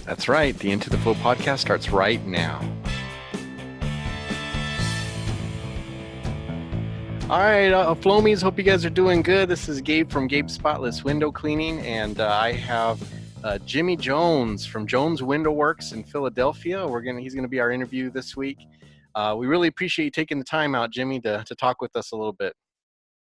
That's right. The Into the Flow podcast starts right now. All right, Flomies, hope you guys are doing good. This is Gabe from Gabe Spotless Window Cleaning, and I have Jimmie Jones from Jones Window Works in Philadelphia. He's gonna be our interview this week. We really appreciate you taking the time out, Jimmie, to talk with us a little bit.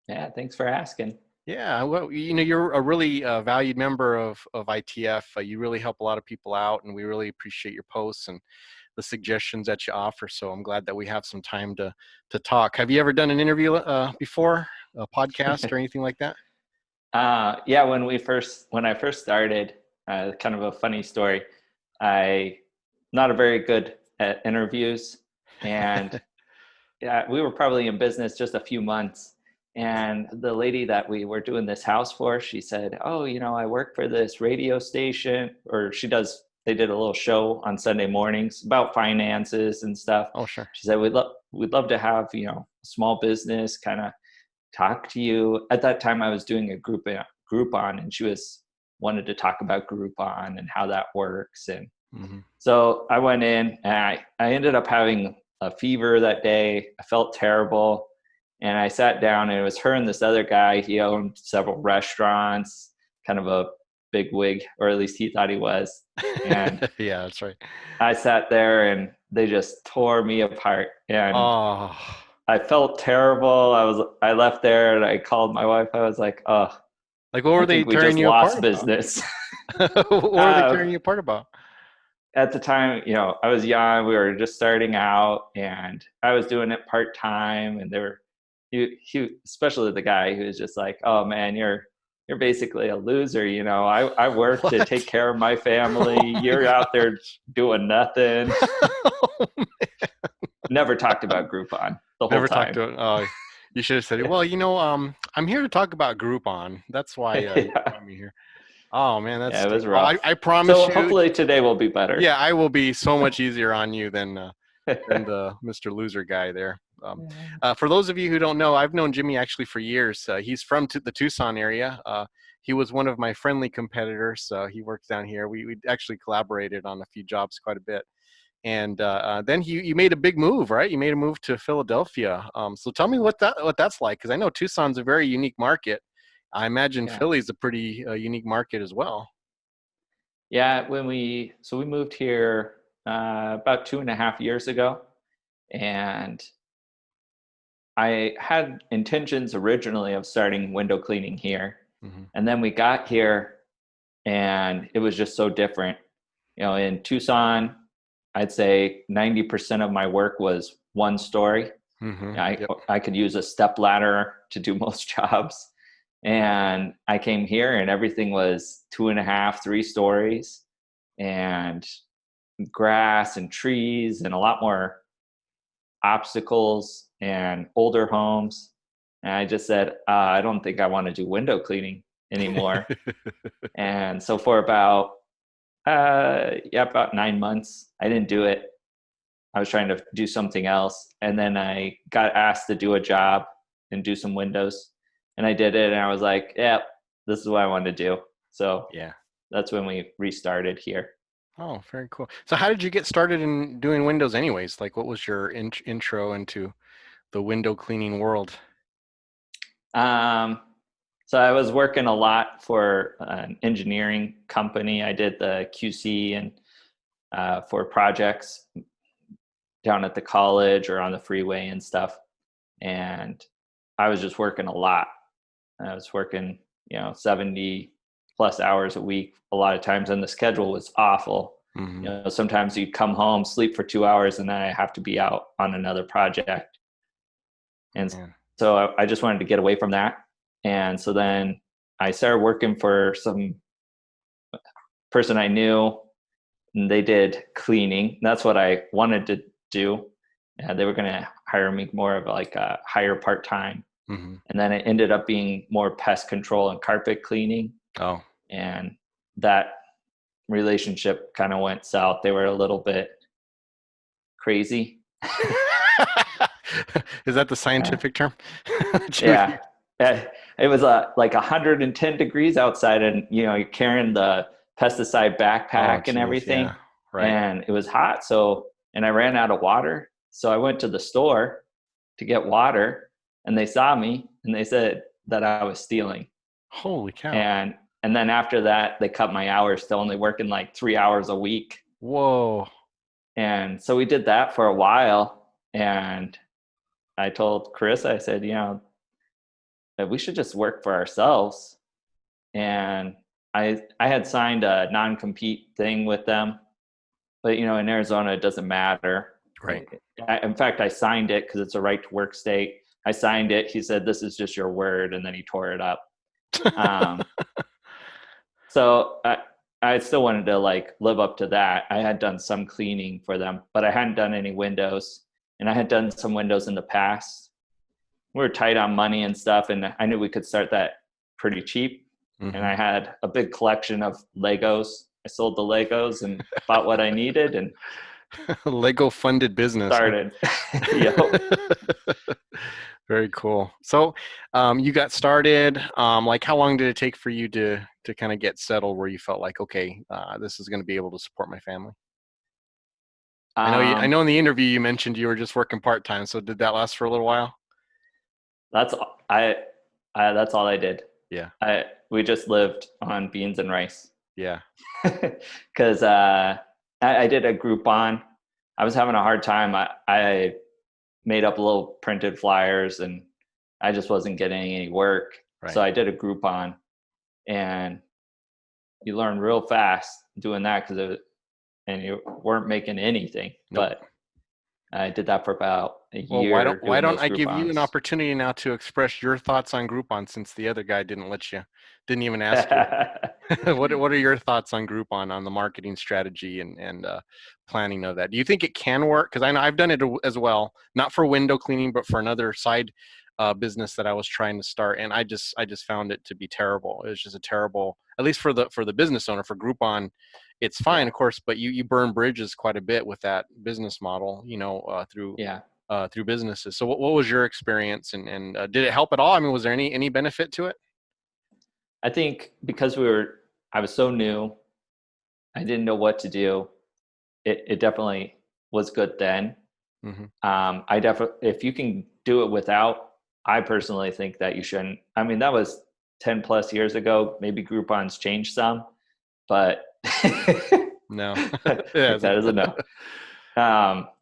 Yeah, thanks for asking. Yeah, well, you're a really valued member of ITF. You really help a lot of people out, and we really appreciate your posts and the suggestions that you offer. So I'm glad that we have some time to talk. Have you ever done an interview before, a podcast or anything like that? Yeah, when I first started, kind of a funny story. I not a very good at interviews, and yeah, we were probably in business just a few months. And the lady that we were doing this house for, she said, "Oh, I work for this radio station," or they did a little show on Sunday mornings about finances and stuff. Oh, sure. She said, we'd love to have, a small business kind of talk to you. At that time I was doing a Groupon, and she wanted to talk about Groupon and how that works. And so I went in, and I ended up having a fever that day. I felt terrible. And I sat down, and it was her and this other guy. He owned several restaurants, kind of a big wig, or at least he thought he was. And yeah, that's right. I sat there, and they just tore me apart. And I felt terrible. I left there, and I called my wife. I was like, "Oh, like what were they tearing you apart about? Business." What were they tearing you apart about? At the time, I was young. We were just starting out, and I was doing it part time. And he, especially the guy who was just like, "Oh man, you're basically a loser. I work to take care of my family. You're out there doing nothing." Oh, never talked about Groupon the whole Never time. talked to it. You should have said, "Well, I'm here to talk about Groupon. That's why you brought me here." Oh man, that's it was rough. I promise you. Hopefully today will be better. Yeah, I will be so much easier on you than the Mr. Loser guy there. For those of you who don't know, I've known Jimmie actually for years. He's from the Tucson area. He was one of my friendly competitors. He works down here. We actually collaborated on a few jobs quite a bit. And then you made a big move, right? You made a move to Philadelphia. So tell me what that's like, because I know Tucson's a very unique market. I imagine Philly's a pretty unique market as well. Yeah, we moved here about 2.5 years ago, and I had intentions originally of starting window cleaning here. And then we got here, and it was just so different. In Tucson, I'd say 90% of my work was one story. I could use a step ladder to do most jobs. And I came here, and everything was 2.5, 3 stories, and grass and trees and a lot more obstacles and older homes. And I just said, I don't think I want to do window cleaning anymore. And so for about 9 months, I didn't do it. I was trying to do something else. And then I got asked to do a job and do some windows. And I did it, and I was like, yeah, this is what I want to do. So yeah, that's when we restarted here. Oh, very cool. So how did you get started in doing windows anyways? Like, what was your intro into the window cleaning world? So I was working a lot for an engineering company. I did the QC and for projects down at the college or on the freeway and stuff. And I was just working a lot. I was working, 70 plus hours a week a lot of times, and the schedule was awful. Sometimes you'd come home, sleep for 2 hours, and then I have to be out on another project. And so I just wanted to get away from that. And so then I started working for some person I knew, and they did cleaning. That's what I wanted to do. They were going to hire me more of like a higher part-time. And then it ended up being more pest control and carpet cleaning. Oh. And that relationship kind of went south. They were a little bit crazy. Is that the scientific term? Yeah. It was like 110 degrees outside, and you're carrying the pesticide Oh, backpack and geez. Yeah. everything. Right. And it was hot. So, and I ran out of water. So I went to the store to get water, and they saw me and they said that I was stealing. Holy cow. And then after that, they cut my hours to only working like 3 hours a week. Whoa. And so we did that for a while. And I told Chris, I said, that we should just work for ourselves. And I had signed a non-compete thing with them, but in Arizona it doesn't matter. Right. In fact, I signed it because it's a right to work state. I signed it. He said, "This is just your word," and then he tore it up. So I still wanted to like live up to that. I had done some cleaning for them, but I hadn't done any windows, and I had done some windows in the past. We were tight on money and stuff, and I knew we could start that pretty cheap. Mm-hmm. And I had a big collection of Legos. I sold the Legos and bought what I needed and Lego funded business. started. Yep. Very cool. So you got started. Like how long did it take for you to kind of get settled where you felt like, okay, this is going to be able to support my family? I know in the interview you mentioned you were just working part-time. So did that last for a little while? That's all I did. Yeah. We just lived on beans and rice. Yeah. Because I did a Groupon. I was having a hard time. I made up little printed flyers, and I just wasn't getting any work. Right. So I did a Groupon, and you learn real fast doing that and you weren't making anything. Nope. But I did that for about a Well, year. why don't I give you an opportunity now to express your thoughts on Groupon, since the other guy didn't even ask you? What are your thoughts on Groupon, on the marketing strategy and planning of that? Do you think it can work? Because I know I've done it as well, not for window cleaning, but for another side business that I was trying to start, and I just found it to be terrible. It was just a terrible, at least for the business owner. For Groupon, it's fine, of course, but you burn bridges quite a bit with that business model, through businesses. So what was your experience, and did it help at all? I mean, was there any benefit to it? I think because I was so new, I didn't know what to do. It definitely was good then. Mm-hmm. If you can do it without, I personally think that you shouldn't. I mean, that was 10 plus years ago. Maybe Groupon's changed some, but no, that is a no.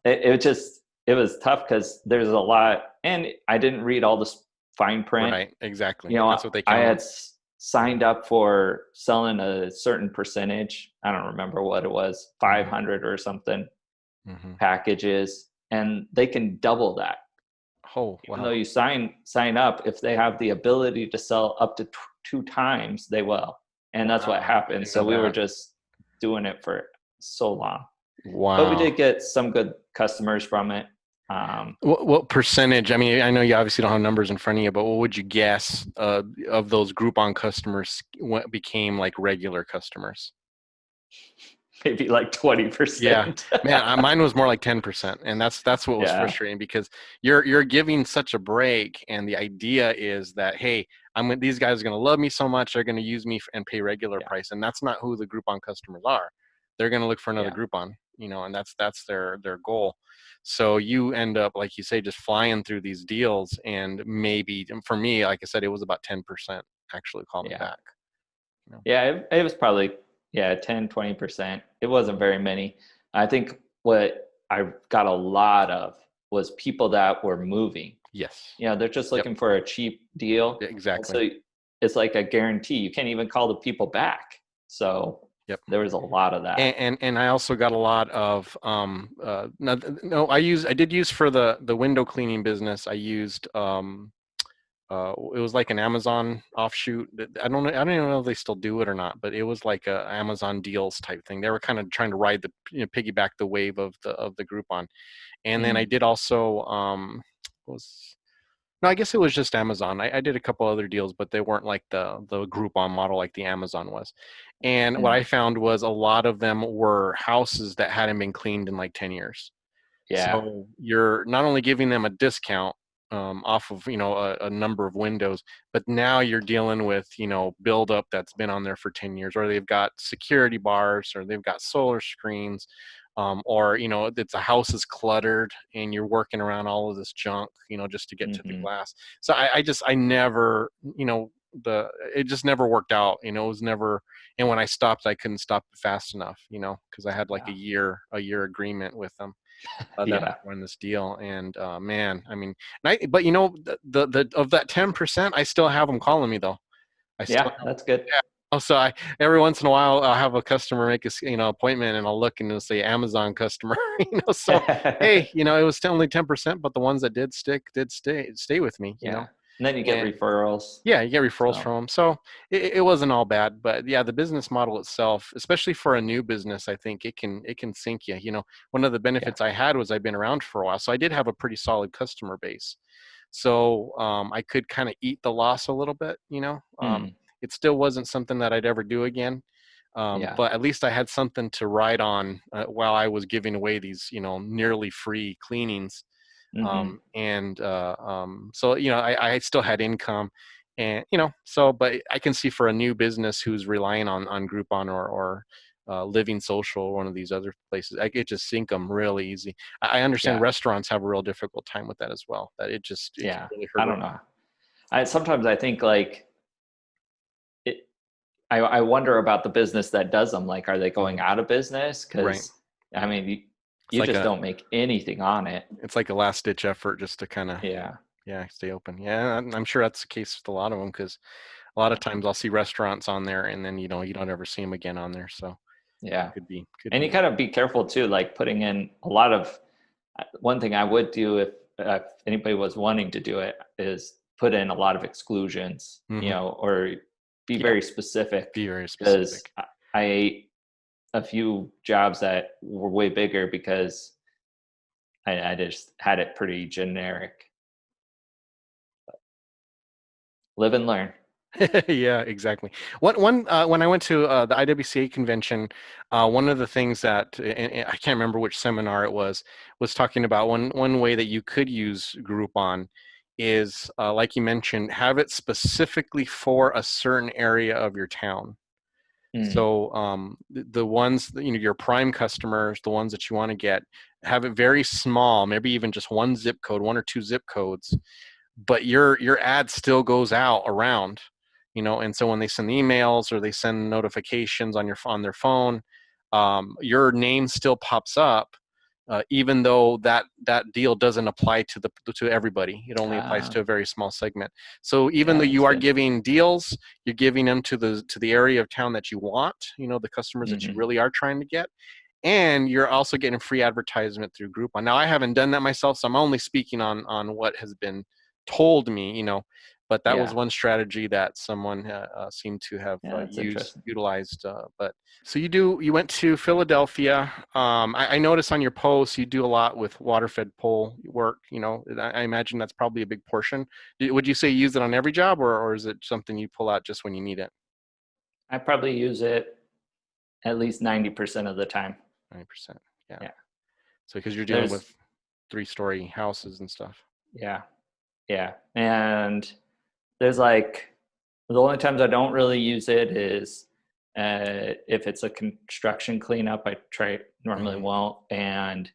It was tough because there's a lot, and I didn't read all the fine print. Right, exactly. That's what they I count had on. signed up for selling a certain percentage. I don't remember what it was, 500 or something packages, and they can double that. Oh, wow. Even though you sign up, if they have the ability to sell up to 2 times, they will. And that's what happened. So we were just doing it for so long. Wow. But we did get some good customers from it. What percentage? I mean, I know you obviously don't have numbers in front of you, but what would you guess of those Groupon customers became like regular customers? Maybe like 20%. Yeah, man, mine was more like 10%, and that's what was frustrating, because you're giving such a break, and the idea is that, hey, these guys are going to love me so much, they're going to use me and pay regular price, and that's not who the Groupon customers are. They're going to look for another Groupon, and that's their goal. So you end up, like you say, just flying through these deals, and maybe for me, like I said, it was about 10% actually call me back. Yeah, it was probably 10, 20%. It wasn't very many. I think what I got a lot of was people that were moving. Yes. They're just looking for a cheap deal. Exactly. So it's like a guarantee. You can't even call the people back. So there was a lot of that. And I also got a lot of I did use for the window cleaning business. I used it was like an Amazon offshoot. I don't even know if they still do it or not, but it was like a Amazon deals type thing. They were kind of trying to ride piggyback the wave of the Groupon. And then I did also I guess it was just Amazon. I did a couple other deals, but they weren't like the Groupon model like the Amazon was. And what I found was a lot of them were houses that hadn't been cleaned in like 10 years. Yeah. So you're not only giving them a discount, off of a number of windows. But now you're dealing with buildup that's been on there for 10 years, or they've got security bars, or they've got solar screens, or it's a house is cluttered and you're working around all of this junk, just to get to the Mm-hmm. glass. So I never, it just never worked out. It was never. And when I stopped, I couldn't stop it fast enough, because I had like Yeah. a year agreement with them, that I Yeah. won this deal. And man, I mean, but the of that 10%, I still have them calling me though. I still Yeah. have, That's good. yeah. Oh, so every once in a while I'll have a customer make a appointment, and I'll look and it'll say Amazon customer. So hey, it was only 10%, but the ones that did stick did stay with me. Yeah. And then you get And referrals. yeah, you get referrals So from them. So it wasn't all bad, but yeah, the business model itself, especially for a new business, I think it can sink you. One of the yeah. benefits I had was I've been around for a while, so I did have a pretty solid customer base. So I could kind of eat the loss a little bit. Mm. It still wasn't something that I'd ever do again. Yeah. But at least I had something to ride on while I was giving away these, nearly free cleanings. Mm-hmm. And so I still had income, and so, but I can see for a new business who's relying on Groupon or Living Social, one of these other places, I could just sink them really easy. I understand Yeah. restaurants have a real difficult time with that as well, that it can Yeah. really I hurt don't them. know. Sometimes I think like it, I wonder about the business that does them. Like, are they going Mhm. out of business? Right. Because I mean, It's you like just a don't make anything on it. last ditch effort just to kind of, Yeah. yeah, stay open. Yeah, I'm sure that's the case with a lot of them, because a lot of Yeah. times I'll see restaurants on there, and then you don't ever see them again on there. So Yeah. could And be you kind of be careful too, like putting in a lot of. One thing I would do if anybody was wanting to do it is put in a lot of exclusions, hmm or be Yeah, very specific. be very Because specific. I ate a few jobs that were way bigger because I just had it pretty generic. Live and learn. Yeah, exactly. When I went to the IWCA convention, one of the things that, and I can't remember which seminar it was talking about one way that you could use Groupon is, like you mentioned, have it specifically for a certain area of your town. Mm, So the ones that, your prime customers, the ones that you want to get, have it very small, maybe even just one zip code, one or two zip codes, but your ad still goes out around, and so when they send emails or they send notifications on their phone, your name still pops up, even though that deal doesn't apply to everybody. It only applies to a very small segment. So even yeah, though you that's are good. giving deals, you're giving them to the area of town that you want, the customers that you Hmm. really are trying to get, and you're also getting free advertisement through Groupon. Now, I haven't done that myself, so I'm only speaking on what has been told me, but that was Yeah, one strategy that someone seemed to have yeah, that's interesting. utilized. But so you went to Philadelphia. I noticed on your posts you do a lot with water-fed pole work. I imagine that's probably a big portion. Would you say you use it on every job, or is it something you pull out just when you need it? I probably use it at least 90% of the time. 90%. Yeah. Yeah, So because you're dealing with there's 3-story houses and stuff. yeah, yeah, and there's like the only times I don't really use it is if it's a construction cleanup. I try normally hmm won't, and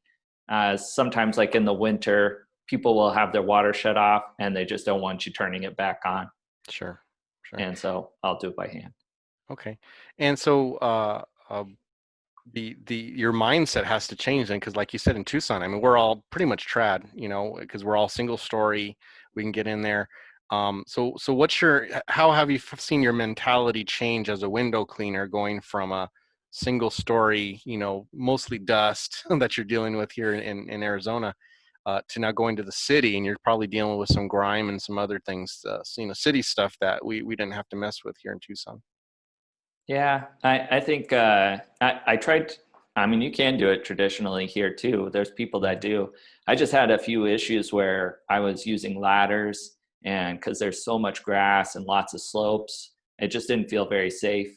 sometimes like in the winter, people will have their water shut off and they just don't want you turning it back on, Sure. Sure. and so I'll do it by hand. Okay. And so the your mindset has to change then, because like you said, in Tucson, I mean, we're all pretty much trad, because we're all single story. We can get in there. So how have you seen your mentality change as a window cleaner, going from a single story, mostly dust that you're dealing with here in Arizona, to now going to the city, and you're probably dealing with some grime and some other things, city stuff that we didn't have to mess with here in Tucson. Yeah, I think I tried. I mean, you can do it traditionally here too. There's people that Mhm. do. I just had a few issues where I was using ladders, and because there's so much grass and lots of slopes, it just didn't feel very safe.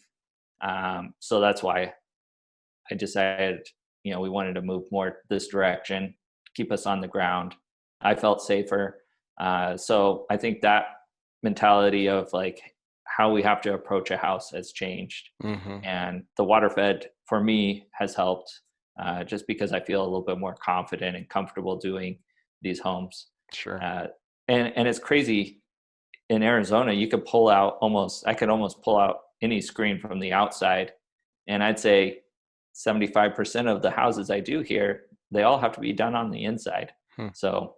So that's why I decided, we wanted to move more this direction, keep us on the ground. I felt safer. So I think that mentality of like how we have to approach a house has changed. Mm-hmm. And the water fed for me has helped, just because I feel a little bit more confident and comfortable doing these homes. Sure. Uh, and it's crazy in Arizona, you could pull out I could almost pull out any screen from the outside. And I'd say 75% of the houses I do here, they all have to be done on the inside. Hmm. So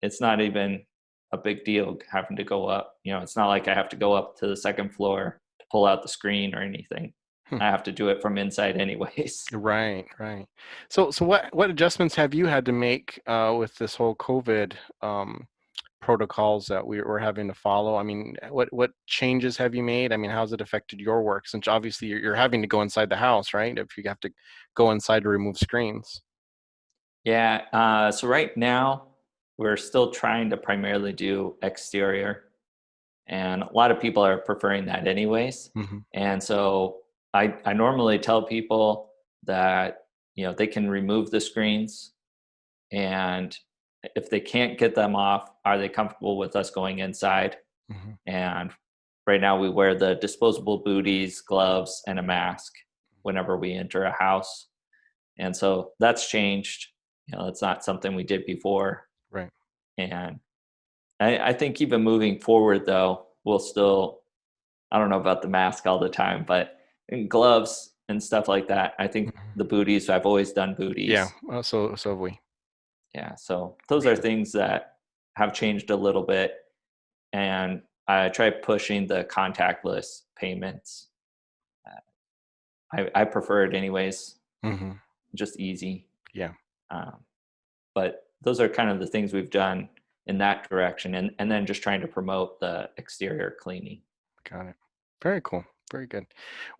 it's not even a big deal having to go up. It's not like I have to go up to the second floor to pull out the screen or anything. Hmm. I have to do it from inside anyways. Right, right. So what adjustments have you had to make with this whole COVID protocols that we're having to follow? I mean, what changes have you made? I mean, how's it affected your work? Since obviously you're having to go inside the house, right? If you have to go inside to remove screens. Yeah. So right now, we're still trying to primarily do exterior, and a lot of people are preferring that anyways. Mm-hmm. And so I normally tell people that they can remove the screens, and if they can't get them off, are they comfortable with us going inside? Mm-hmm. And right now we wear the disposable booties, gloves, and a mask whenever we enter a house. And so that's changed. It's not something we did before. Right. And I think even moving forward, though, we'll still, I don't know about the mask all the time, but in gloves and stuff like that, I think Mm-hmm. the booties, I've always done Yeah. booties. So have we. Yeah. So For those are sure. things that have changed a little bit. And I try pushing the contactless payments. I prefer it anyways, Mm-hmm. just easy. Yeah. Um, but those are kind of the things we've done in that direction, and then just trying to promote the exterior cleaning. Got it. Very cool. Very good.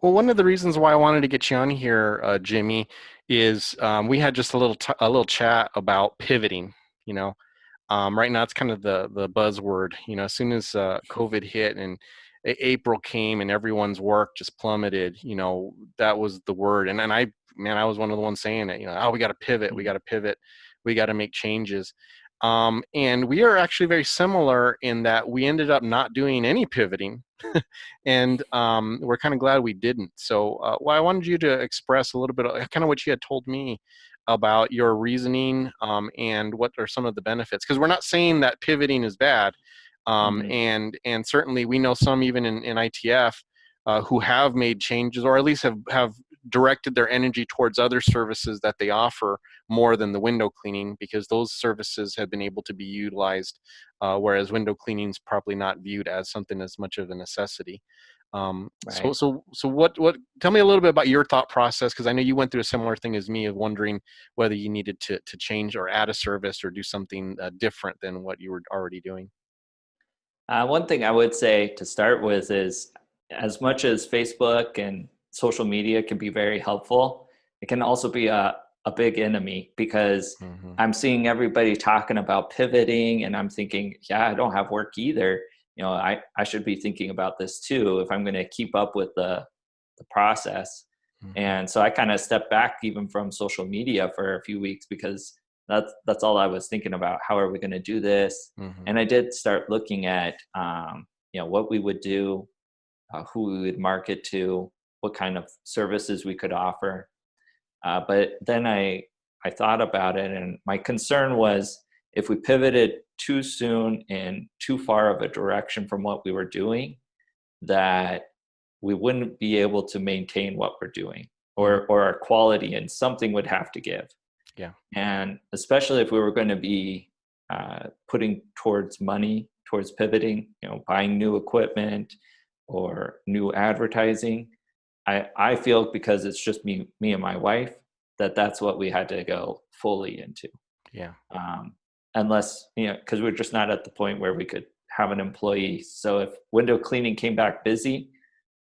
Well, one of the reasons why I wanted to get you on here, Jimmie, is we had just a little chat about pivoting. You know, right now it's kind of the buzzword. You know, as soon as COVID hit and April came and everyone's work just plummeted, you know, that was the word. And I was one of the ones saying it. You know, oh, we got to pivot. We got to pivot. We got to make changes. And we are actually very similar in that we ended up not doing any pivoting, and we're kind of glad we didn't. So, well, I wanted you to express a little bit of kind of what you had told me about your reasoning, and what are some of the benefits, because we're not saying that pivoting is bad, Mm-hmm. and certainly we know some even in ITF who have made changes, or at least have directed their energy towards other services that they offer more than the window cleaning, because those services have been able to be utilized, whereas window cleaning is probably not viewed as something as much of a necessity. Right. So what? Tell me a little bit about your thought process, because I know you went through a similar thing as me of wondering whether you needed to change or add a service or do something different than what you were already doing. One thing I would say to start with is, as much as Facebook and social media can be very helpful, it can also be a big enemy, because Mm-hmm. I'm seeing everybody talking about pivoting, and I'm thinking, yeah, I don't have work either. I should be thinking about this too if I'm going to keep up with the process. Mm-hmm. And so I kind of stepped back even from social media for a few weeks, because that's all I was thinking about. How are we going to do this? Mm-hmm. And I did start looking at what we would do, who we would market to, what kind of services we could offer. But then I thought about it, and my concern was, if we pivoted too soon and too far of a direction from what we were doing, that we wouldn't be able to maintain what we're doing, Mm-hmm. or our quality, and something would have to give. Yeah. And especially if we were going to be putting towards money towards pivoting, buying new equipment or new advertising, I feel, because it's just me and my wife, that's what we had to go fully into. Yeah. um, Unless, because we're just not at the point where we could have an employee. So if window cleaning came back busy,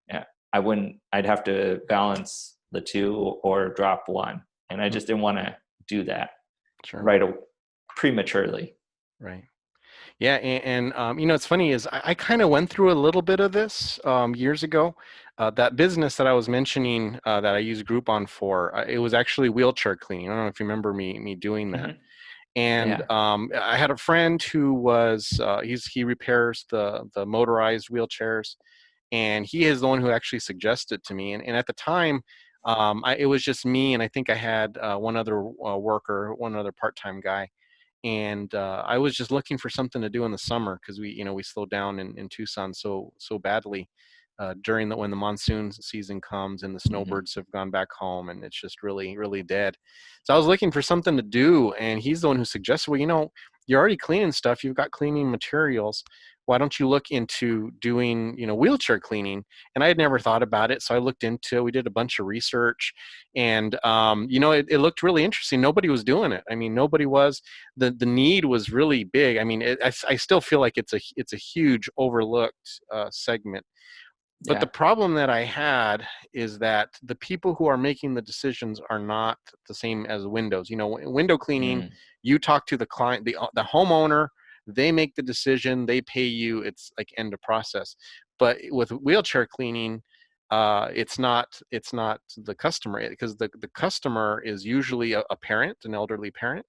yeah, I'd have to balance the two or drop one. And I Mm. just didn't want to do that Sure. right prematurely. Right. Yeah, you know, it's funny is I kind of went through a little bit of this years ago. That business that I was mentioning that I used Groupon for, it was actually wheelchair cleaning. I don't know if you remember me doing that. Hmm. And Yeah. I had a friend who was he repairs the motorized wheelchairs, and he is the one who actually suggested to me. And at the time, it was just me, and I think I had one other worker, one other part-time guy, and I was just looking for something to do in the summer because we slowed down in Tucson so badly during when the monsoon season comes and the Hmm. snowbirds have gone back home and it's just really dead. So I was looking for something to do, and he's the one who suggested, well, you're already cleaning stuff, you've got cleaning materials. Why don't you look into doing wheelchair cleaning? And I had never thought about it, so I looked into it. We did a bunch of research, and it looked really interesting. Nobody was doing it. I mean, nobody was. The need was really big. I mean, I still feel like it's a huge overlooked segment. But the Yeah. problem that I had is that the people who are making the decisions are not the same as windows. Window cleaning, Mm. you talk to the client, the homeowner, they make the decision, they pay you. It's like end of process. But with wheelchair cleaning, it's not the customer, because the customer is usually a parent, an elderly parent,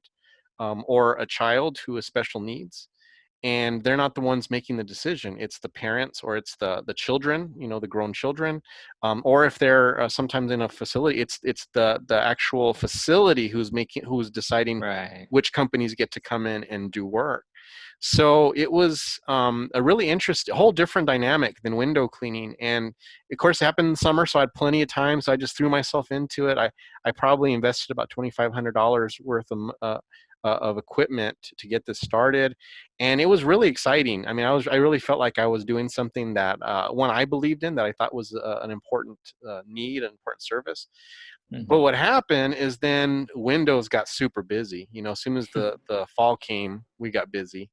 or a child who has special needs, and they're not the ones making the decision. It's the parents, or it's the children, the grown children, or if they're sometimes in a facility, it's the actual facility who's deciding Right. which companies get to come in and do work. So it was a really interesting, whole different dynamic than window cleaning. And of course, it happened in summer, so I had plenty of time. So I just threw myself into it. I probably invested about $2,500 worth of equipment to get this started, and it was really exciting. I mean, I really felt like I was doing something that one I believed in, that I thought was an important need, an important service. But Hmm. what happened is then Windows got super busy. As soon as the fall came, we got busy,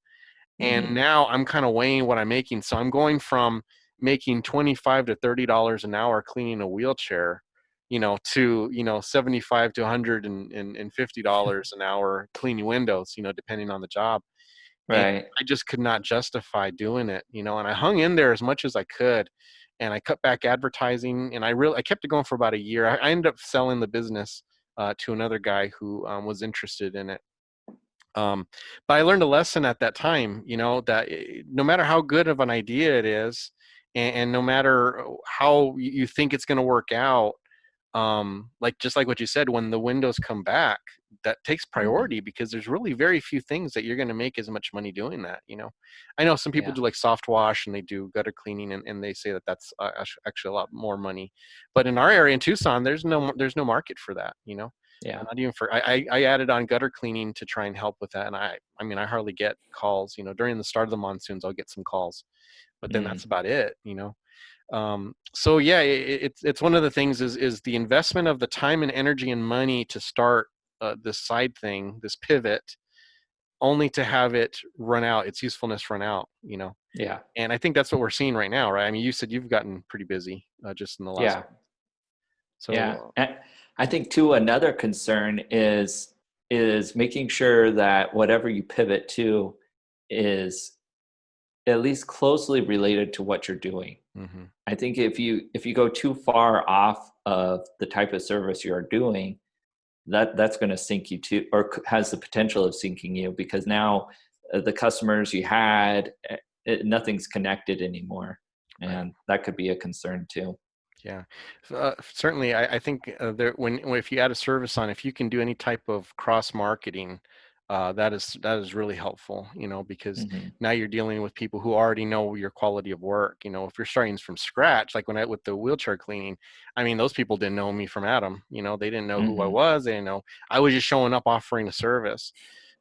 and Hmm. now I'm kind of weighing what I'm making. So I'm going from making $25 to $30 an hour cleaning a wheelchair, to 75 to $150 an hour cleaning windows, depending on the job. And Right. I just could not justify doing it, and I hung in there as much as I could, and I cut back advertising, and I kept it going for about a year. I ended up selling the business to another guy who was interested in it. um, but I learned a lesson at that time, that no matter how good of an idea it is, and no matter how you think it's going to work out, just like what you said, when the windows come back, that takes Hmm. priority, because there's really very few things that you're going to make as much money doing that. I know some people Yeah. do like soft wash and they do gutter cleaning, and they say that that's actually a lot more money. But in our area in Tucson, there's no market for that. Yeah. Not even for I added on gutter cleaning to try and help with that, and I mean, I hardly get calls. During the start of the monsoons, I'll get some calls, but then Mm. that's about it. So yeah, it's one of the things is the investment of the time and energy and money to start this side thing, this pivot, only to have it run out, its usefulness run out. Yeah. And I think that's what we're seeing right now, right? I mean, you said you've gotten pretty busy just in the last. Yeah. Yeah. So And I think too, another concern is making sure that whatever you pivot to is at least closely related to what you're doing. mhm, I think if you go too far off of the type of service you're doing, that's going to sink you to, or has the potential of sinking you, because now the customers you had, nothing's connected anymore, right. and that could be a concern too. Yeah, certainly. I think if you add a service on, if you can do any type of cross marketing, that is really helpful. Because Hmm. now you're dealing with people who already know your quality of work. If you're starting from scratch, like with the wheelchair cleaning, I mean, those people didn't know me from Adam. They didn't know who I Hmm. was. They didn't know I was just showing up offering a service.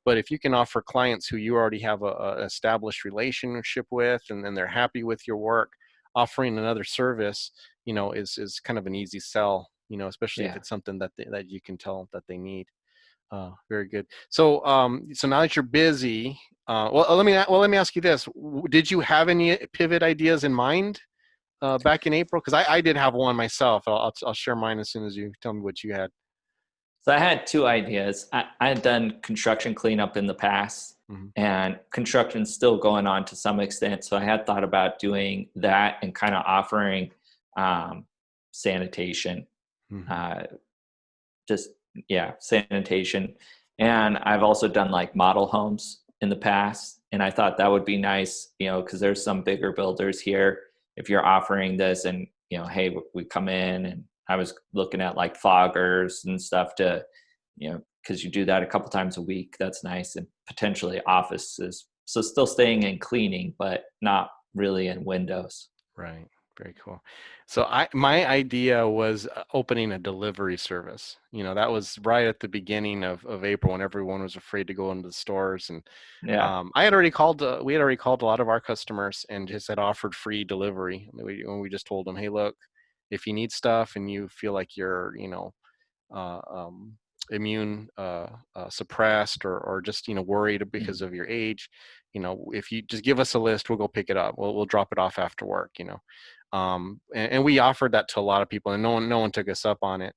But if you can offer clients who you already have a established relationship with, and then they're happy with your work, offering another service, is kind of an easy sell, especially if Yeah. it's something that you can tell that they need. Very good. So now that you're busy, let me ask you this: did you have any pivot ideas in mind back in April? Because I did have one myself. I'll share mine as soon as you tell me what you had. So I had two ideas. I had done construction cleanup in the past, Hmm. and construction's still going on to some extent. So I had thought about doing that and kind of offering um, sanitation, Hmm. uh, just, yeah, sanitation. And I've also done like model homes in the past. And I thought that would be nice, because there's some bigger builders here. If you're offering this and, hey, we come in, and I was looking at like foggers and stuff to, because you do that a couple times a week. That's nice. And potentially offices. So still staying in cleaning, but not really in windows. Right. Very cool. So my idea was opening a delivery service. That was right at the beginning of April when everyone was afraid to go into the stores. And Yeah. I had already called, we had already called a lot of our customers and just had offered free delivery. When we just told them, hey, look, if you need stuff and you feel like you're, uh, um, immune suppressed or just worried because of your age, if you just give us a list, we'll go pick it up. We'll drop it off after work. And we offered that to a lot of people, and no one took us up on it.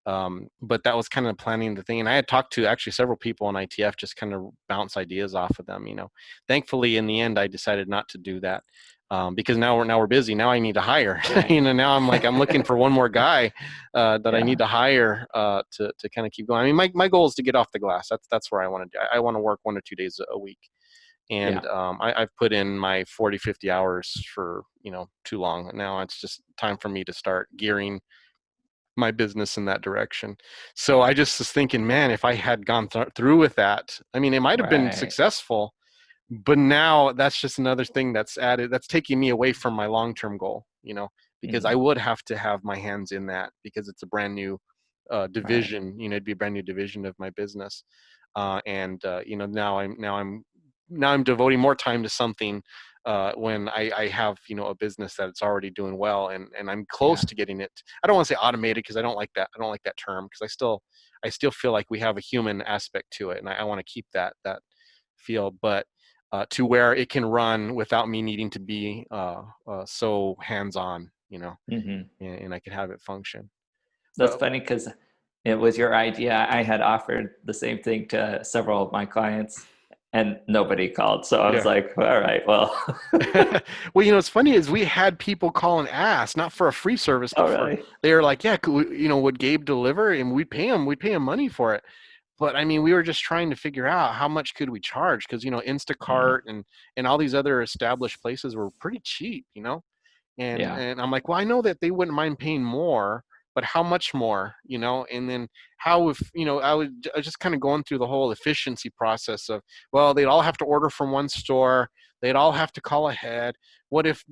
But that was kind of planning the thing. And I had talked to actually several people on ITF, just kind of bounce ideas off of them. Thankfully in the end, I decided not to do that. Because now we're busy. Now I need to hire. Right. Now I'm looking for one more guy that I Yeah. need to hire to kind of keep going. I mean, my goal is to get off the glass. That's where I want to do. I want to work 1 or 2 days a week, and I've put in my 40, 50 hours for too long. Now it's just time for me to start gearing my business in that direction. So I just was thinking, man, if I had gone through with that, I mean, it might have been Right. successful, but now that's just another thing that's added, that's taking me away from my long-term goal, because I would have to have my hands in that because it's a brand new Right. division, it'd be a brand new division of my business. And now I'm devoting more time to something when I have a business that it's already doing well, and I'm close Yeah. to getting it. I don't want to say automated because I don't like that. I don't like that term because I still feel like we have a human aspect to it, and I want to keep that feel, but to where it can run without me needing to be so hands-on, Mm-hmm. and I can have it function. That's funny because it was your idea. I had offered the same thing to several of my clients, and nobody called. So I was Yeah. like, all right, well. Well, what's funny is we had people call and ask, not for a free service, Oh, but really? they were like, yeah, would Gabe deliver? And we'd pay him money for it. But I mean, we were just trying to figure out how much could we charge, because Mm, Instacart and all these other established places were pretty cheap, and yeah. I'm like, well, I know that they wouldn't mind paying more, but how much more, and then how, if I was just kind of going through the whole efficiency process of, well, they'd all have to order from one store, they'd all have to call ahead. What if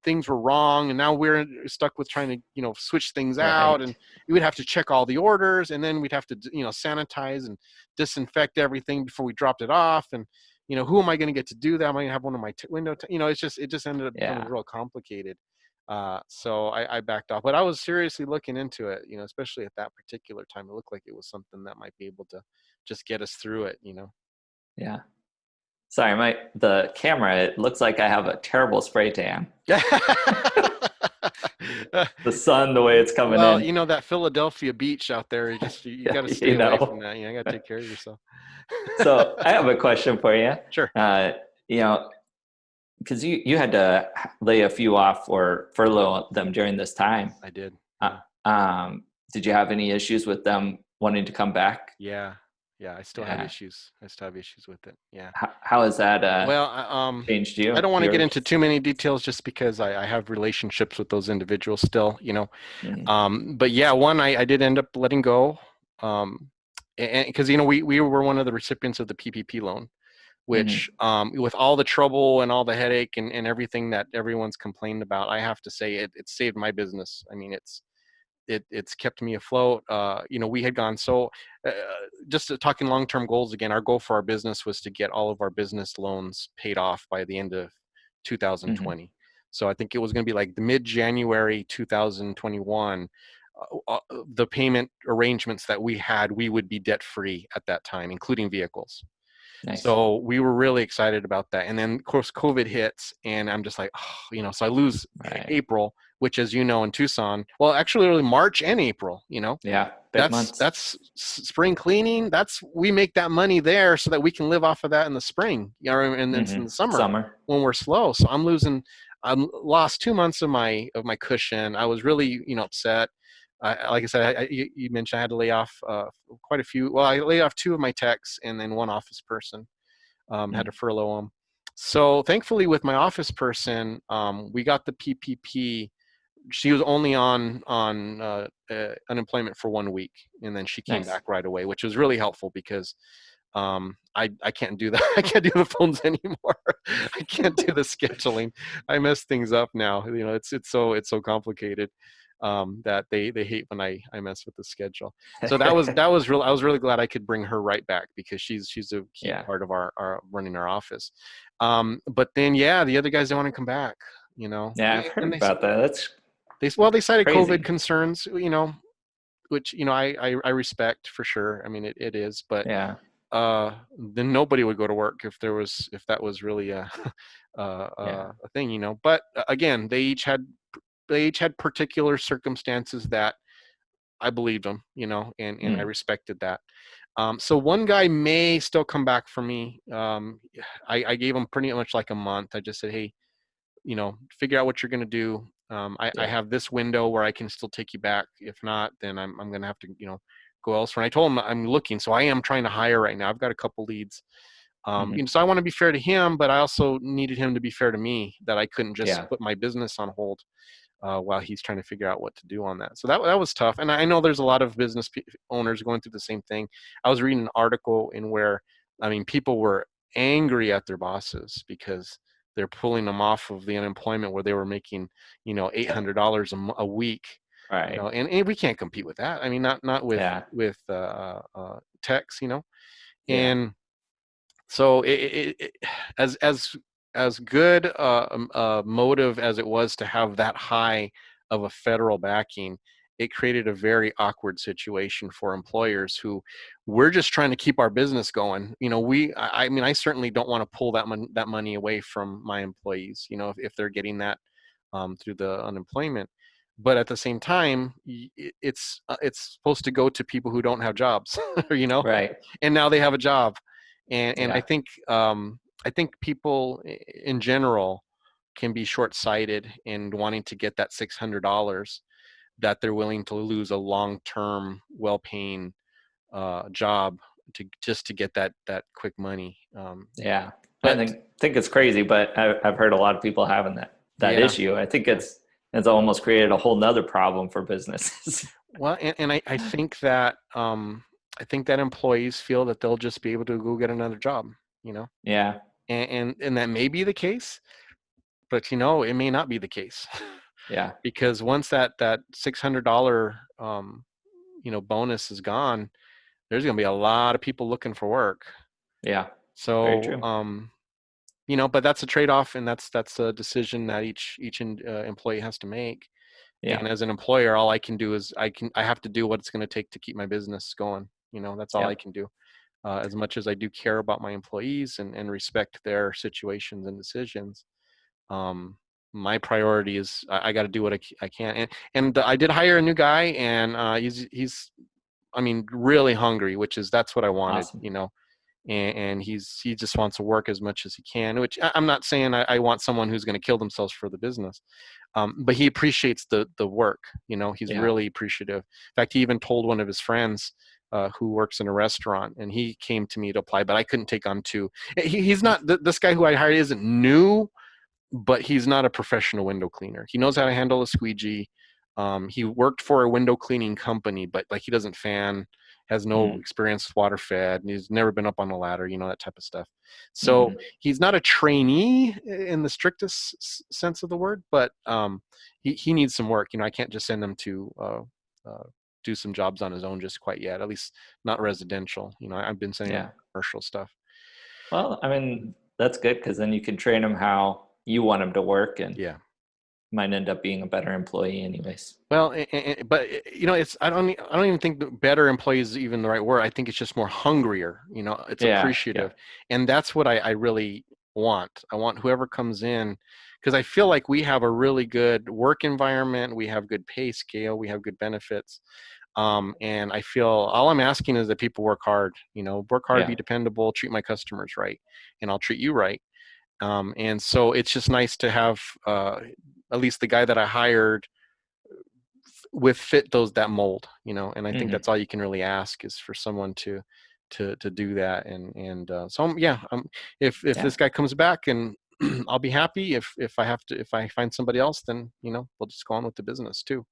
things were wrong, and now we're stuck with trying to switch things out, and Right. you would have to check all the orders, and then we'd have to sanitize and disinfect everything before we dropped it off. And who am I going to get to do that? Am I going to have one of my it just ended up becoming Yeah. real complicated. So I backed off, but I was seriously looking into it, especially at that particular time. It looked like it was something that might be able to just get us through it. Yeah. Sorry, the camera, it looks like I have a terrible spray tan. The sun, the way it's coming Well, in. that Philadelphia beach out there, you Yeah, got to stay away from know. that. You got to take care of yourself. So I have a question for you. Sure. You know, because you had to lay a few off or furlough them during this time. I did. Uh, Yeah. did you have any issues with them wanting to come back? Yeah. Yeah. I still have Yeah. issues. I still have issues with it. Yeah. How has that Well, changed I you? don't want to get Your into too many details just because I have relationships with those individuals still. Mhm. But yeah, one I did end up letting go, and because we were one of the recipients of the PPP loan, which Mhm. with all the trouble and all the headache and everything that everyone's complained about, I have to say it saved my business. I mean, it's kept me afloat. We had gone so uh, just talking long-term goals again. Our goal for our business was to get all of our business loans paid off by the end of Mhm. 2020. So I think it was going to be like the mid-January 2021. The payment arrangements that we had, we would be debt-free at that time, including vehicles. Nice. So we were really excited about that. And then of course COVID hits, and I'm just like, oh, so I lose Right. April, which, as you know, in Tucson, well, actually really March and April, Yeah. Big that's months. that's spring cleaning. We make that money there so that we can live off of that in the spring, and then in Mhm. the summer Summer. when we're slow. So I lost 2 months of my cushion. I was really upset. like I said, you mentioned I had to lay off quite a few. Well, I laid off 2 of my techs and then 1 office person. Had to furlough them. So thankfully, with my office person, we got the PPP. She was only on unemployment for 1 week, and then she came Nice. back right away, which was really helpful because I can't do that. I can't do the phones anymore. I can't do the scheduling. I mess things up now. You know, it's so complicated that they hate when I mess with the schedule. So that was real. I was really glad I could bring her right back because she's a key Yeah. part of our running our office. But then yeah, the other guys don't want to come back. You know, Yeah, I've heard and about that. That's they cited COVID crazy. concerns. You know, which you know I respect for sure. I mean it is, but Yeah. then nobody would go to work if that was really Yeah. a thing, you know. But again, they each had particular circumstances that I believed them, you know, and I Mm. respected that. So one guy may still come back for me. I gave him pretty much like a month. I just said, hey, you know, figure out what you're going to do. I Yeah. have this window where I can still take you back. If not, then I'm going to have to, you know, go elsewhere. And I told him I'm looking, so I am trying to hire right now. I've got a couple leads. You know, so I want to be fair to him, but I also needed him to be fair to me, that I couldn't just Yeah. put my business on hold while he's trying to figure out what to do on that. So that was tough. And I know there's a lot of owners going through the same thing. I was reading an article in where, I mean, people were angry at their bosses because they're pulling them off of the unemployment where they were making, you know, $800 a week. You Right. know, and we can't compete with that. I mean, not with Yeah. techs, you know, Yeah. and so as as good a motive as it was to have that high of a federal backing, it created a very awkward situation for employers who we're just trying to keep our business going. You know, I mean, I certainly don't want to pull that money away from my employees. You know, if they're getting that through the unemployment. But at the same time, it's supposed to go to people who don't have jobs, you know, Right. and now they have a job, and Yeah. I think people in general can be short-sighted in wanting to get that $600 that they're willing to lose a long-term, well-paying job to just to get that quick money. Yeah. I But think it's crazy, but I've heard a lot of people having that yeah, issue. I think yeah. it's almost created a whole nother problem for businesses. Well, and I think that employees feel that they'll just be able to go get another job, you know, Yeah. and that may be the case, but you know, it may not be the case. Yeah. Because once that $600 you know bonus is gone, there's going to be a lot of people looking for work. Yeah. Very So true. you know, but that's a trade-off, and that's a decision that each employee has to make. Yeah. And as an employer, all I can do is I have to do what it's going to take to keep my business going. You know, that's all I Yeah. can do. As much as I do care about my employees and respect their situations and decisions, um, my priority is I got to do what I can. And I did hire a new guy, and he's I mean really hungry, that's what I wanted, Awesome. you know. And he just wants to work as much as he can. Which I'm not saying I want someone who's going to kill themselves for the business, but he appreciates the work. You know, he's Yeah. really appreciative. In fact, he even told one of his friends who works in a restaurant, and he came to me to apply, but I couldn't take on two. He's not this guy who I hired isn't new, but he's not a professional window cleaner. He knows how to handle a squeegee. He worked for a window cleaning company, but like he doesn't fan, has no Mm. experience with water fed, and he's never been up on a ladder, you know, that type of stuff. So Hmm. he's not a trainee in the strictest sense of the word, but he needs some work. You know, I can't just send him to do some jobs on his own just quite yet, at least not residential. You know, I've been sending him Yeah. commercial stuff. Well, I mean, that's good because then you can train them how you want them to work and Yeah. might end up being a better employee anyways. Well, but you know, I don't even think that better employees is even the right word. I think it's just more hungrier. You know, it's Yeah. Yeah. appreciative, and that's what I really want. I want whoever comes in, because I feel like we have a really good work environment. We have good pay scale. We have good benefits, and I feel all I'm asking is that people work hard. You know, work hard, Yeah. be dependable, treat my customers right, and I'll treat you right. And so it's just nice to have at least the guy that I hired fit that mold, and I think that's all you can really ask is for someone to do that. So if this guy comes back, and I'll be happy. If I find somebody else, then we'll just go on with the business too.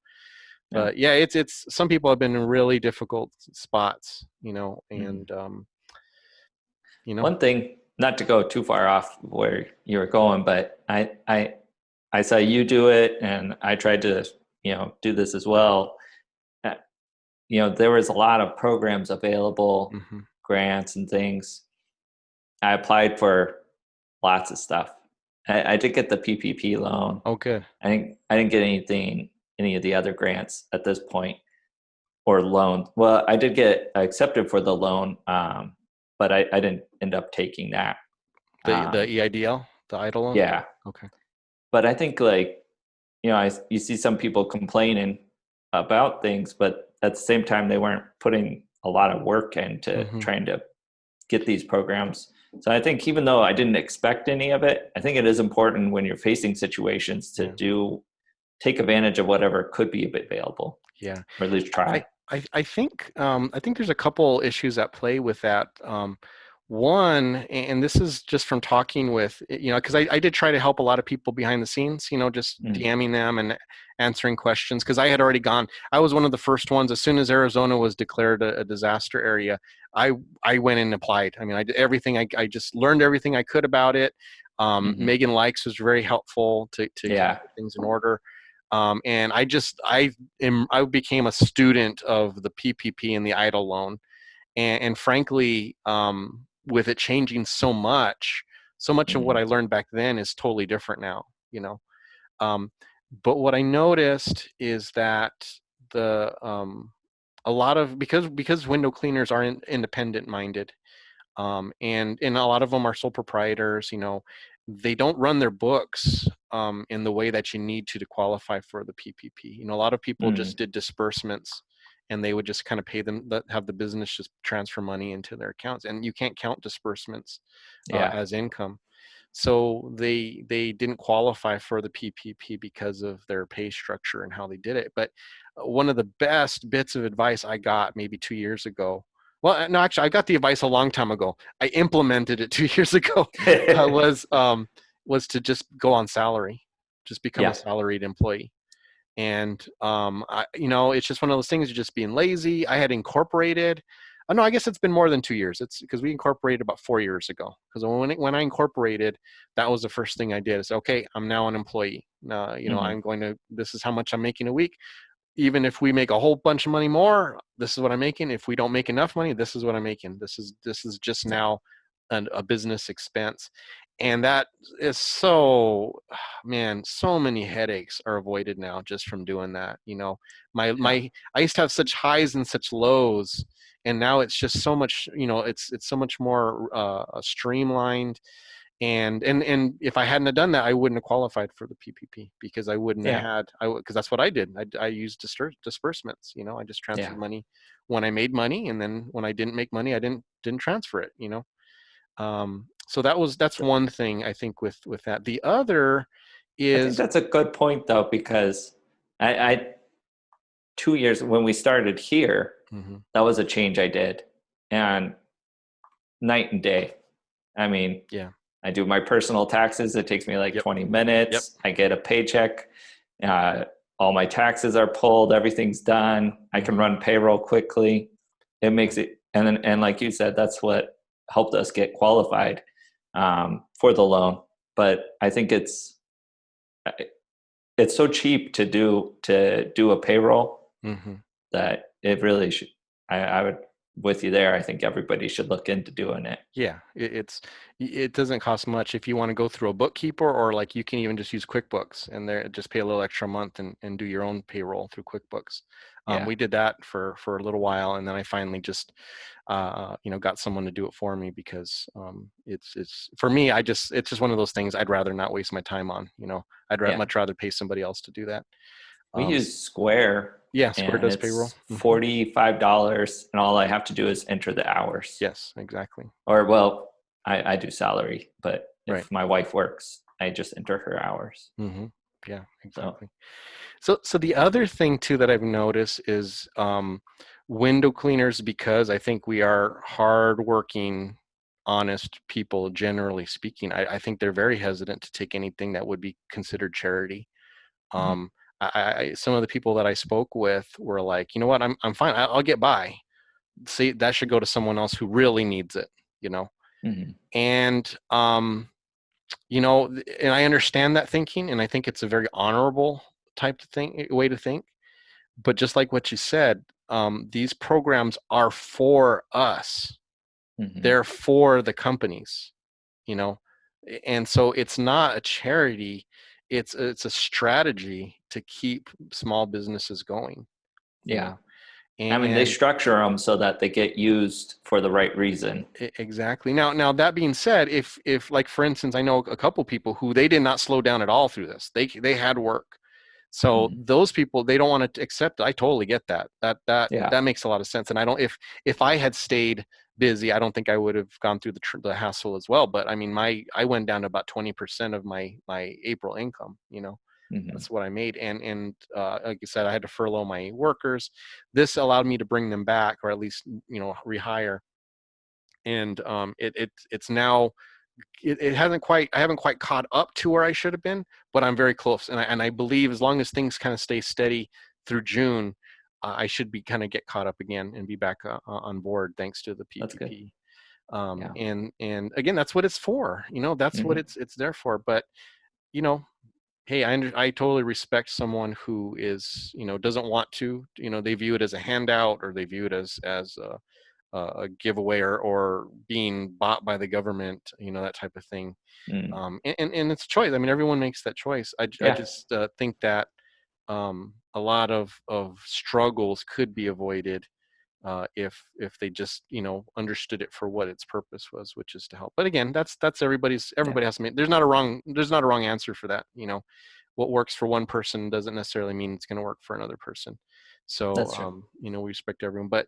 But yeah, it's some people have been in really difficult spots, and One thing, not to go too far off where you were going, but I saw you do it, and I tried to do this as well. There was a lot of programs available, grants and things. I applied for lots of stuff. I did get the PPP loan. Oh, good. I didn't get any of the other grants at this point, or loan. Well, I did get accepted for the loan, but I didn't end up taking that. The EIDL, the EIDL loan? Yeah. Okay. But I think you see some people complaining about things, but at the same time, they weren't putting a lot of work into trying to get these programs. So I think even though I didn't expect any of it, I think it is important when you're facing situations to take advantage of whatever could be available. Yeah. Or at least try. I think there's a couple issues at play with that. One, and this is just from talking with, because I did try to help a lot of people behind the scenes, just DMing them and answering questions, because I had already I was one of the first ones. As soon as Arizona was declared a disaster area, I went and applied. I mean, I did everything. I just learned everything I could about it. Megan Likes was very helpful to get things in order. And I became a student of the PPP and the EIDL loan. And frankly, with it changing so much of what I learned back then is totally different now, but what I noticed is that a lot of, because window cleaners are independent minded, and a lot of them are sole proprietors, they don't run their books in the way that you need to qualify for the PPP. A lot of people just did disbursements, and they would just kind of pay them, have the business just transfer money into their accounts, and you can't count disbursements as income. So they didn't qualify for the PPP because of their pay structure and how they did it. But one of the best bits of advice I got maybe 2 years ago, well, no, actually, I got the advice a long time ago. I implemented it 2 years ago. Was to just go on salary, just become a salaried employee. And it's just one of those things. You're just being lazy. I had incorporated. No, I guess it's been more than 2 years. It's because we incorporated about 4 years ago. Because when I incorporated, that was the first thing I did. Is okay, I'm now an employee. I'm going to. This is how much I'm making a week. Even if we make a whole bunch of money more, this is what I'm making. If we don't make enough money, this is what I'm making. This is just now a business expense. And that is so many headaches are avoided now just from doing that. I used to have such highs and such lows, and now it's just so much, it's so much more streamlined. And if I hadn't have done that, I wouldn't have qualified for the PPP, because I wouldn't have had, because that's what I did. I used disbursements, I just transferred money when I made money. And then when I didn't make money, I didn't transfer it, so that's one thing I think with that. The other is, I think that's a good point though, because I 2 years when we started here, that was a change I did, and night and day. I mean, I do my personal taxes. It takes me like 20 minutes. I get a paycheck. All my taxes are pulled. Everything's done. I can run payroll quickly. It makes it, and like you said, that's what helped us get qualified for the loan. But I think it's so cheap to do a payroll that it really should. I would with you there. I think everybody should look into doing it. Yeah, it doesn't cost much if you want to go through a bookkeeper, or like you can even just use QuickBooks and just pay a little extra a month and do your own payroll through QuickBooks. We did that for a little while, and then I finally just got someone to do it for me, because it's for me, it's just one of those things I'd rather not waste my time on. I'd much rather pay somebody else to do that. We use Square. Yeah, Square does payroll. $45, and all I have to do is enter the hours. Yes, exactly. Or, well, I do salary, but if my wife works, I just enter her hours. Yeah, So, exactly. So the other thing too that I've noticed is window cleaners, because I think we are hardworking, honest people, generally speaking. I think they're very hesitant to take anything that would be considered charity. mhm, Um, some of the people that I spoke with were like, you know what, I'm fine. I'll get by. See, that should go to someone else who really needs it, you know. mhm, And and I understand that thinking, and I think it's a very honorable type of thing, way to think. But just like what you said, these programs are for us. mhm. They're for the companies, you know, and so it's not a charity. It's a strategy to keep small businesses going, you Yeah. know, I mean, they and structure them so that they get used for the right reason. exactly. Now that being said, if like for instance, I know a couple people who they did not slow down at all through this. They had work. So Mhm. those people, they don't want to accept it. I totally get that. Yeah. That makes a lot of sense. And I don't, if I had stayed busy, I don't think I would have gone through the hassle as well. But I mean, I went down to about 20% of my April income. You know, Mhm. that's what I made. And like I said, I had to furlough my workers. This allowed me to bring them back, or at least rehire. And it's now it hasn't quite I haven't quite caught up to where I should have been, but I'm very close. And I believe as long as things kind of stay steady through June, I should be kind of get caught up again and be back on board thanks to the That's good. PPP. Yeah. And again, that's what it's for. That's what Mhm. it's there for. But you know, hey, I totally respect someone who is doesn't want to. They view it as a handout, or they view it as a giveaway, or being bought by the government, that type of thing. Mm. And it's a choice. I mean, everyone makes that choice. I Yeah, just think that a lot of struggles could be avoided if they just understood it for what its purpose was, which is to help. But again, that's yeah, everybody has to make. There's not a wrong answer for that. What works for one person doesn't necessarily mean it's going to work for another person. So that's true. we respect everyone. But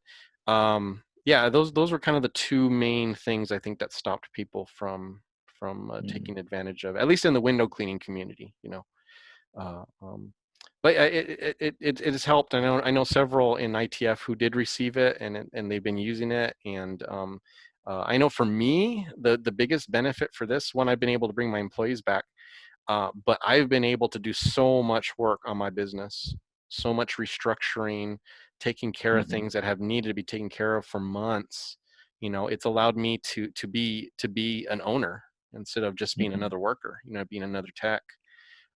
yeah, those were kind of the two main things I think that stopped people from Mhm. taking advantage of, at least in the window cleaning community. Uh, um, but it has helped. I know several in ITF who did receive it, and they've been using it. And I know for me, the biggest benefit for this one, I've been able to bring my employees back. But I've been able to do so much work on my business, so much restructuring, taking care of Mhm. things that have needed to be taken care of for months. It's allowed me to be an owner instead of just being Mhm. another worker, being another tech.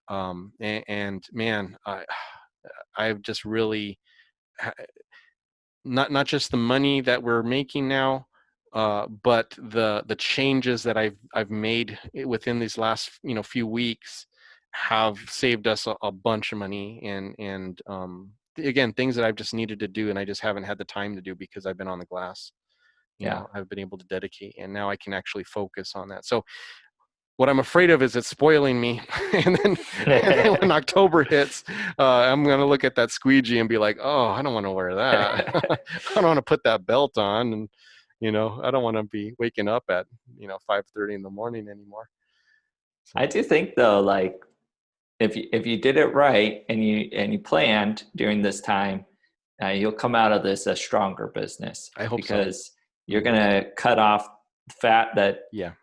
And man, I've just really not just the money that we're making now, but the changes that I've made within these last few weeks have saved us a bunch of money. And again, things that I've just needed to do, and I just haven't had the time to do because I've been on the glass. Yeah. I've been able to dedicate, and now I can actually focus on that. So what I'm afraid of is it's spoiling me. And then when October hits, I'm gonna look at that squeegee and be like, oh, I don't want to wear that. I don't want to put that belt on, and I don't want to be waking up at 5:30 in the morning anymore. I So do think though, like if you did it right and you planned during this time, you'll come out of this a stronger business I hope so. because you're Hmm. gonna cut off fat that Yeah.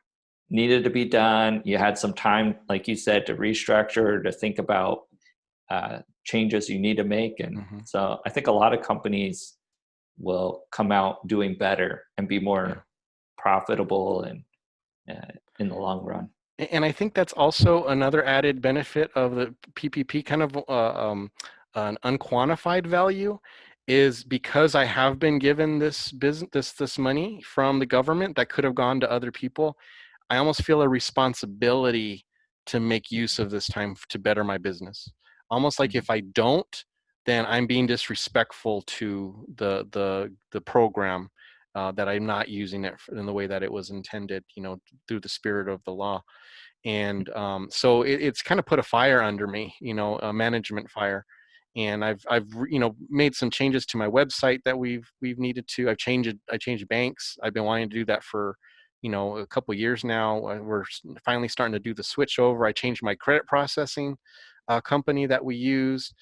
needed to be done. You had some time, like you said, to restructure, to think about changes you need to make, and Hmm. so I think a lot of companies will come out doing better and be Yeah. more profitable and in the long run. And I think that's also another added benefit of the PPP, kind of an unquantified value, is because I have been given this money from the government that could have gone to other people. I almost feel a responsibility to make use of this time to better my business. Almost like Mhm. if I don't, then I'm being disrespectful to the program, that I'm not using it in the way that it was intended, through the spirit of the law. And so it's kind of put a fire under me, a management fire. And I've made some changes to my website that we've needed to. I changed banks. I've been wanting to do that for a couple years now. We're finally starting to do the switch over. I changed my credit processing. company that we use.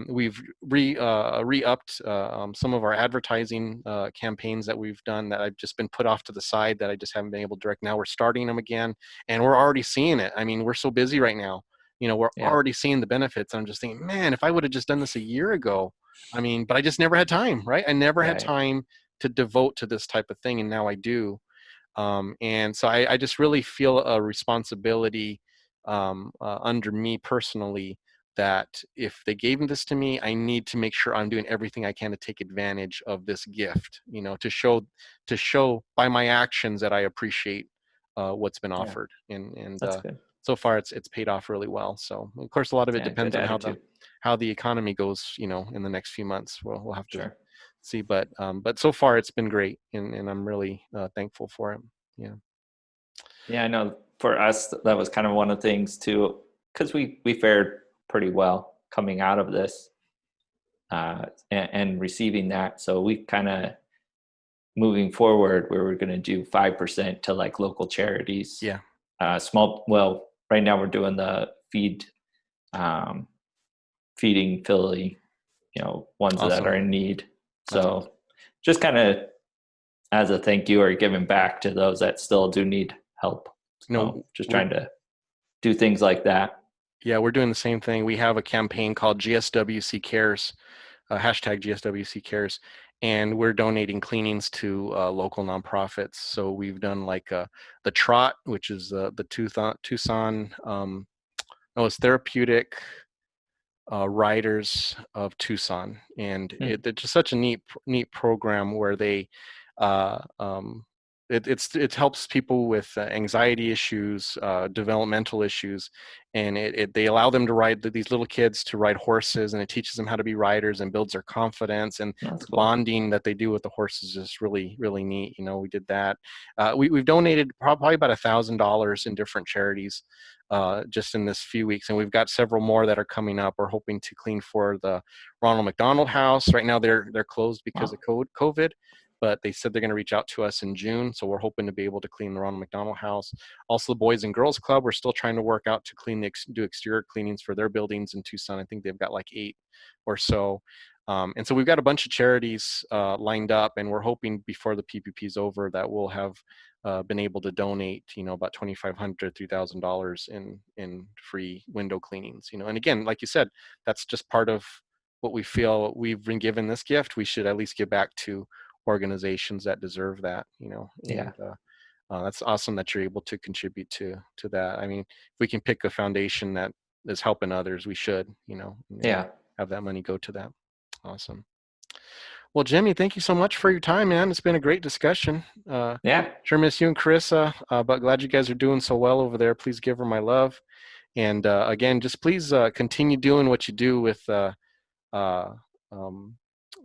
We've re-upped some of our advertising campaigns that we've done that I've just been put off to the side that I just haven't been able to direct. Now we're starting them again, and we're already seeing it. I mean, we're so busy right now. We're already seeing the benefits. I'm just thinking, man, if I would have just done this a year ago, I mean, but I just never had time, right? I never had time to devote to this type of thing, and now I do. And so I just really feel a responsibility under me personally that if they gave this to me, I need to make sure I'm doing everything I can to take advantage of this gift, to show by my actions that I appreciate what's been offered. And That's good. so far it's paid off really well. So of course, a lot of it depends on how the economy goes, in the next few months. We'll have to see, but so far it's been great, and I'm really thankful for it. Yeah, I know for us that was kind of one of the things too, because we fared pretty well coming out of this and receiving that. So we kind of moving forward, we were going to do 5% to like local charities. Well, right now we're doing the feeding Philly, ones that are in need. So just kind of as a thank you or giving back to those that still do need help. Just trying to do things like that. Yeah, we're doing the same thing. We have a campaign called GSWC Cares, hashtag GSWC Cares, and we're donating cleanings to local nonprofits. So we've done like the Trot, which is the Tucson, it's Therapeutic Riders of Tucson, and it's just such a neat program where they it helps people with anxiety issues, developmental issues, and they allow them to ride these little kids to ride horses, and it teaches them how to be riders and builds their confidence, and the bonding that they do with the horses is really, really neat. We did that. We've donated probably about $1,000 in different charities just in this few weeks, and we've got several more that are coming up. We're hoping to clean for the Ronald McDonald House. Right now they're closed because of COVID, but they said they're going to reach out to us in June, so we're hoping to be able to clean the Ronald McDonald House. Also, the Boys and Girls Club, we're still trying to work out to do exterior cleanings for their buildings in Tucson. I think they've got like 8 or so. And so we've got a bunch of charities lined up, and we're hoping before the PPP is over that we'll have been able to donate, about $2,500, $3,000 in free window cleanings. And again, like you said, that's just part of what we feel we've been given this gift. We should at least give back to organizations that deserve that. And, that's awesome that you're able to contribute to that. I mean, if we can pick a foundation that is helping others, we should, have that money go to that. Awesome. Well, Jimmie, thank you so much for your time, man. It's been a great discussion. Sure miss you and Carissa, but glad you guys are doing so well over there. Please give her my love. And again, just please continue doing what you do with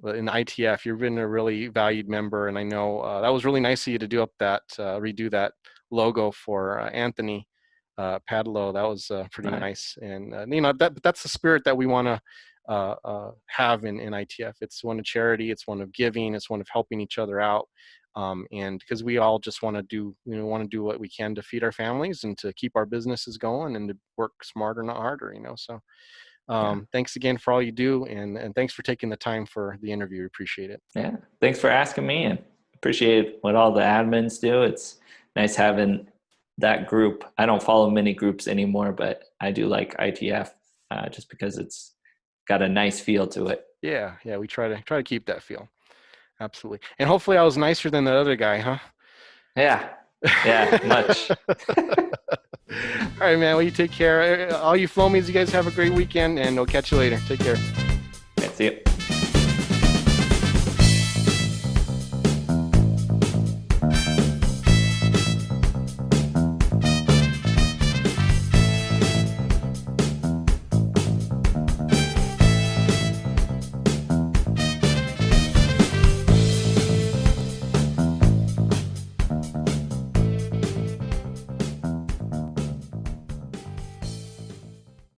in ITF. You've been a really valued member, and I know that was really nice of you to do up that redo that logo for Anthony Padlow. That was pretty nice, and that's the spirit that we want to have in ITF. It's one of charity, it's one of giving, it's one of helping each other out, and because we all just want to do what we can to feed our families and to keep our businesses going and to work smarter, not harder. So thanks again for all you do, and thanks for taking the time for the interview. Appreciate it. Yeah, thanks for asking me, and appreciate what all the admins do. It's nice having that group. I don't follow many groups anymore, but I do like ITF just because it's got a nice feel to it. Yeah, we try to keep that feel. Absolutely. And hopefully I was nicer than the other guy, huh? Yeah, much. All right, man. Well, you take care. All you Flomies, you guys have a great weekend, and we'll catch you later. Take care. See you.